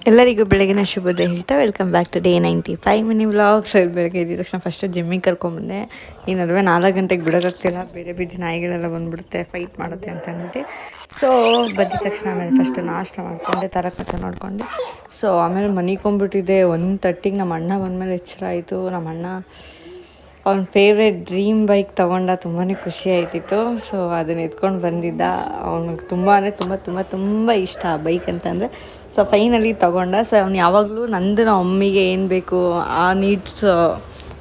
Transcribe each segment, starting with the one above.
ಎಲ್ಲರಿಗೂ ಬೆಳಗಿನ ಶುಭೋದಯ ಹೇಳ್ತಾ welcome back to day 95 mini vlogs. ಬೆಳಗ್ಗೆ ಇದ್ದ ತಕ್ಷಣ ಫಸ್ಟು ಜಿಮ್ಮಿಗೆ ಕರ್ಕೊಂಬಂದೆ. ಈ ನಡುವೆ 4 ಗಂಟೆಗೆ ಬಿಡೋಕ್ಕಾಗ್ತಿಲ್ಲ, ಬೇರೆ ಬೀದಿ ನಾಯಿಗಳೆಲ್ಲ ಬಂದುಬಿಡುತ್ತೆ, ಫೈಟ್ ಮಾಡುತ್ತೆ ಅಂತ ಅಂದ್ಬಿಟ್ಟು. ಸೊ ಬಂದಿದ ತಕ್ಷಣ ಆಮೇಲೆ ಫಸ್ಟು ನಾಷ್ಟ ಮಾಡಿಕೊಂಡೆ, ತಾರಕತೆ ನೋಡಿಕೊಂಡೆ. ಸೊ ಆಮೇಲೆ ಮನಿಕೊಂಡ್ಬಿಟ್ಟಿದ್ದೆ. 1:30ಗೆ ನಮ್ಮ ಅಣ್ಣ ಬಂದಮೇಲೆ ಎಚ್ಚರ ಆಯಿತು. ನಮ್ಮ ಅಣ್ಣ ಅವ್ನ ಫೇವ್ರೆಟ್ ಡ್ರೀಮ್ ಬೈಕ್ ತೊಗೊಂಡ, ತುಂಬಾ ಖುಷಿ ಆಯ್ತಿತ್ತು. ಸೊ ಅದನ್ನ ಎತ್ಕೊಂಡು ಬಂದಿದ್ದ. ಅವ್ನಿಗೆ ತುಂಬ ಅಂದರೆ ತುಂಬ ಇಷ್ಟ ಆ ಬೈಕ್ ಅಂತಂದರೆ. ಸೊ ಫೈನಲಿ ತೊಗೊಂಡ. ಸೊ ಅವ್ನು ಯಾವಾಗಲೂ ನಂದು ನಮ್ಮ ಮಮ್ಮಿಗೆ ಏನು ಬೇಕು ಆ ನೀಡ್ಸ್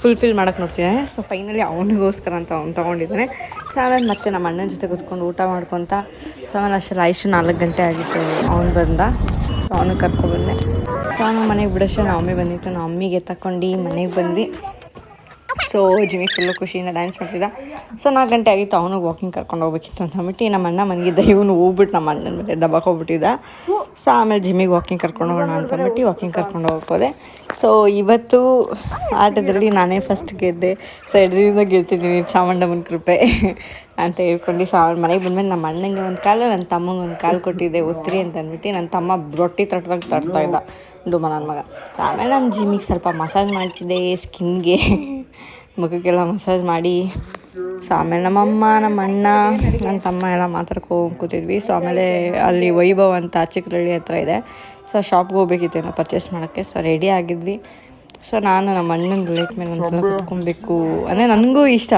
ಫುಲ್ಫಿಲ್ ಮಾಡೋಕ್ಕೆ ನೋಡ್ತಿದ್ದಾನೆ. ಸೊ ಫೈನಲಿ ಅವನಿಗೋಸ್ಕರ ಅಂತ ಅವ್ನು ತೊಗೊಂಡಿದ್ದಾನೆ. ಸೊ ಆಮೇಲೆ ಮತ್ತೆ ನಮ್ಮ ಅಣ್ಣನ ಜೊತೆ ಕೂತ್ಕೊಂಡು ಊಟ ಮಾಡ್ಕೊತ. ಸೊ ಆಮೇಲೆ ಅಷ್ಟೆಲ್ಲ ಆಯ್ತು 4 ಗಂಟೆ ಆಗಿತ್ತು ಅವ್ನು ಬಂದ. ಸೊ ಅವನು ಕರ್ಕೊಬಂದೆ. ಸೊ ಅವನು ಮನೆಗೆ ಬಿಡೋಷ್ಟು ನಮ್ಮ ಮಮ್ಮಿ ಬಂದಿತ್ತು. ನಮ್ಮ ಮಮ್ಮಿಗೆ ತಗೊಂಡು ಮನೆಗೆ ಬಂದ್ವಿ. ಸೊ ಜಿಮ್ಮಿ ಫುಲ್ಲು ಖುಷಿಯಿಂದ ಡ್ಯಾನ್ಸ್ ಮಾಡ್ತಿದ್ದ. ಸೊ 4 ಗಂಟೆ ಆಗಿತ್ತು, ಅವನು ವಾಕಿಂಗ್ ಕರ್ಕೊಂಡು ಹೋಗ್ಬೇಕಿತ್ತು ಅಂತ ಅಂದ್ಬಿಟ್ಟು ನಮ್ಮ ಅಣ್ಣ ಮನೆಗಿದ್ದ. ಇವನು ಹೋಗ್ಬಿಟ್ಟು ನಮ್ಮ ಅಣ್ಣನ ಮೇಲೆ ದಬ್ಬಕ್ಕೆ ಹೋಗ್ಬಿಟ್ಟಿದ್ದ. ಸೊ ಆಮೇಲೆ ಜಿಮ್ಮಿಗೆ ವಾಕಿಂಗ್ ಕರ್ಕೊಂಡು ಹೋಗೋಣ ಅಂತಂದ್ಬಿಟ್ಟು ವಾಕಿಂಗ್ ಕರ್ಕೊಂಡು ಹೋಗ್ಬೋದೆ. ಸೊ ಇವತ್ತು ಆಟದಲ್ಲಿ ನಾನೇ ಫಸ್ಟ್ ಗೆದ್ದೆ. ಸೊ ಎಡದಿಂದ ಗೆಲ್ತಿದ್ದೀನಿ, ಚಾಮುಂಡಮ್ಮನ ಕೃಪೆ ಅಂತ ಹೇಳ್ಕೊಂಡು. ಸೊ ಅವ್ರ ಮನೆಗೆ ಬಂದಮೇಲೆ ನಮ್ಮ ಅಣ್ಣಂಗೆ ಒಂದು ಕಾಲು, ನನ್ನ ತಮ್ಮಂಗೆ ಒಂದು ಕಾಲು ಕೊಟ್ಟಿದ್ದೆ ಒತ್ತಿರಿ ಅಂತ ಅಂದ್ಬಿಟ್ಟು. ನನ್ನ ತಮ್ಮ ರೊಟ್ಟಿ ತಟ್ತಾ ಇದ್ದ ಡುಮ್ಮ ನನ್ನ ಮಗ. ಆಮೇಲೆ ನಾನು ಜಿಮ್ಮಿಗೆ ಸ್ವಲ್ಪ ಮಸಾಜ್ ಮಾಡ್ತಿದ್ದೆ ಸ್ಕಿನ್ಗೆ, ಮುಖಕ್ಕೆಲ್ಲ ಮಸಾಜ್ ಮಾಡಿ. ಸೊ ಆಮೇಲೆ ನಮ್ಮಮ್ಮ, ನಮ್ಮ ಅಣ್ಣ, ನನ್ನ ತಮ್ಮ ಎಲ್ಲ ಮಾತಾಡ್ಕೊಂಡು ಕೂತಿದ್ವಿ. ಸೊ ಆಮೇಲೆ ಅಲ್ಲಿ ವೈಭವ್ ಅಂತ ಚಿಕ್ಕರಳ್ಳಿ ಹತ್ರ ಇದೆ. ಸೊ ಶಾಪ್ಗೆ ಹೋಗ್ಬೇಕಿತ್ತು ಏನೋ ಪರ್ಚೇಸ್ ಮಾಡೋಕ್ಕೆ. So ready ಆಗಿದ್ವಿ. ಸೊ ನಾನು ನಮ್ಮ ಅಣ್ಣನ ಬುಲೆಟ್ ಮೇಲೆ ಒಂದ್ಸಲ ಕುತ್ಕೊಬೇಕು ಅಂದರೆ ನನಗೂ ಇಷ್ಟ,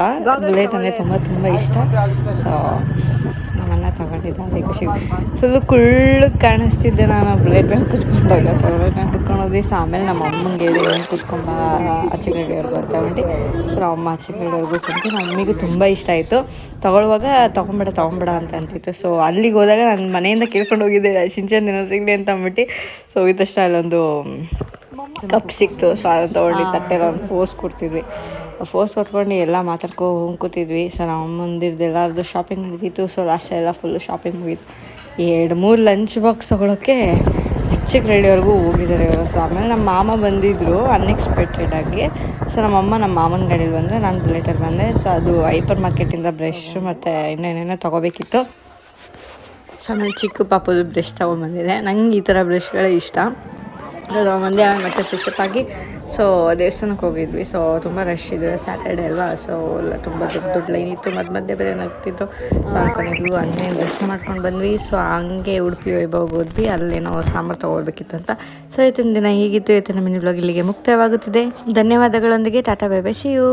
ಬುಲೆಟ್ ಅಂದರೆ ತುಂಬ ಇಷ್ಟ. ಸೊ ನಮ್ಮ ಅಣ್ಣ ತಗೊಂಡಿದ್ದ, ಅದೇ ಖುಷಿ. ಫುಲ್ಲು ಕುಳ್ಳು ಕಾಣಿಸ್ತಿದ್ದೆ ನಾನು ಬುಲೆಟ್ ಮೇಲೆ ಕುತ್ಕೊಂಡಾಗ. ಸೊ ನಾನು ಕುತ್ಕೊಂಡೋದ್ವಿ. ಸೊ ಆಮೇಲೆ ನಮ್ಮ ಅಮ್ಮಂಗೆ ಹೇಳಿ ಒಂದು ಕುತ್ಕೊಂಬ ಆಚೆಗಡೆಯವ್ರಿಗೂ ಅಂತ ಅಂದ್ಬಿಟ್ಟು. ಸೊ ನಮ್ಮ ಅಮ್ಮ ಆಚೆಗಡೆಯವ್ರಿಗೂ ಕುಂತು ನಮ್ಮ ಅಮ್ಮಿಗೂ ತುಂಬ ಇಷ್ಟ ಆಯಿತು. ತೊಗೊಳ್ಳುವಾಗ ತೊಗೊಂಬೇಡ ಅಂತ ಅಂತಿತ್ತು. ಸೊ ಅಲ್ಲಿಗೆ ಹೋದಾಗ ನಾನು ಮನೆಯಿಂದ ಕೇಳ್ಕೊಂಡು ಹೋಗಿದ್ದೆ ಶಿಂಚನ್ ದಿನ ಸಿಗಲಿ ಅಂತ ಅಂದ್ಬಿಟ್ಟು. ಸೊ ಹೋಗಿದ ತಕ್ಷಣ ಅಲ್ಲೊಂದು ಕಪ್ ಸಿಕ್ತು. ಸೊ ಅದನ್ನು ತೊಗೊಂಡು ತಟ್ಟೆಲ್ಲ ಒಂದು ಫೋರ್ಸ್ ಕೊಡ್ತಿದ್ವಿ. ಫೋರ್ಸ್ ಕೊಟ್ಕೊಂಡು ಎಲ್ಲ ಮಾತಾಡ್ಕೊಂಡು ಕೂತಿದ್ವಿ. ಸೊ ನಮ್ಮ ಅಮ್ಮಂದಿರ್ದು ಎಲ್ಲರದ್ದು ಶಾಪಿಂಗ್ ನಡೀತಿತ್ತು. ಸೊ ಲಾಸ್ಟ್ ಎಲ್ಲ ಫುಲ್ಲು ಶಾಪಿಂಗ್ ಮುಗೀತು. 2-3 ಲಂಚ್ ಬಾಕ್ಸ್ ತೊಗೊಳೋಕ್ಕೆ ಹೆಚ್ಚಿಗೆ ರೆಡಿವರೆಗೂ ಹೋಗಿದ್ದಾರೆ ಇವರು. ಸೊ ಆಮೇಲೆ ನಮ್ಮ ಮಾಮ ಬಂದಿದ್ದರು ಅನ್ಎಕ್ಸ್ಪೆಕ್ಟೆಡಾಗಿ. ಸೊ ನಮ್ಮಮ್ಮ ನಮ್ಮ ಮಾಮನ ಗಾಡೀಲಿ ಬಂದರೆ, ನಾನು ಬುಲೆಟಲ್ಲಿ ಬಂದೆ. ಸೊ ಅದು ಹೈಪರ್ ಮಾರ್ಕೆಟಿಂದ ಬ್ರಷ್ ಮತ್ತು ಇನ್ನೇನೇನೋ ತೊಗೋಬೇಕಿತ್ತು. ಸೊ ಆಮೇಲೆ ಚಿಕ್ಕ ಪಾಪದು ಬ್ರಷ್ ತೊಗೊಂಬಂದಿದೆ. ನಂಗೆ ಈ ಥರ ಬ್ರಷ್ಗಳೇ ಇಷ್ಟ. ಮಂದಿ ಮತ್ತು ಫ್ರೆಶಪ್ ಆಗಿ ಸೊ ದೇವಸ್ಥಾನಕ್ಕೆ ಹೋಗಿದ್ವಿ. ಸೊ ತುಂಬ ರಶ್ ಇದೆ, ಸ್ಯಾಟರ್ಡೆ ಅಲ್ವಾ. ಸೊ ಎಲ್ಲ ತುಂಬ ದೊಡ್ಡ ಲೈನ್ ಇತ್ತು, ಮಧ್ಯೆ ಬೇರೆ ನಗ್ತಿತ್ತು. ಸೊ ಅನ್ಕೊಂಡಿದ್ವಿ ಆಂಜನೇಯನ ದರ್ಶನ ಮಾಡ್ಕೊಂಡು ಬಂದ್ವಿ. ಸೊ ಹಂಗೆ ಉಡುಪಿ ವೈಭವ್ಗೆ ಹೋದ್ವಿ, ಅಲ್ಲೇನೋ ಸಾಂಬಾರು ತೊಗೊಳ್ಬೇಕಿತ್ತು ಅಂತ. ಸೊ ಇವತ್ತಿನ ದಿನ ಹೀಗಿತ್ತು. ಇವತ್ತಿನ ಮಿನಿ ವ್ಲಾಗ್ ಇಲ್ಲಿಗೆ ಮುಕ್ತಾಯವಾಗುತ್ತಿದೆ. ಧನ್ಯವಾದಗಳೊಂದಿಗೆ tata bye bye, see you.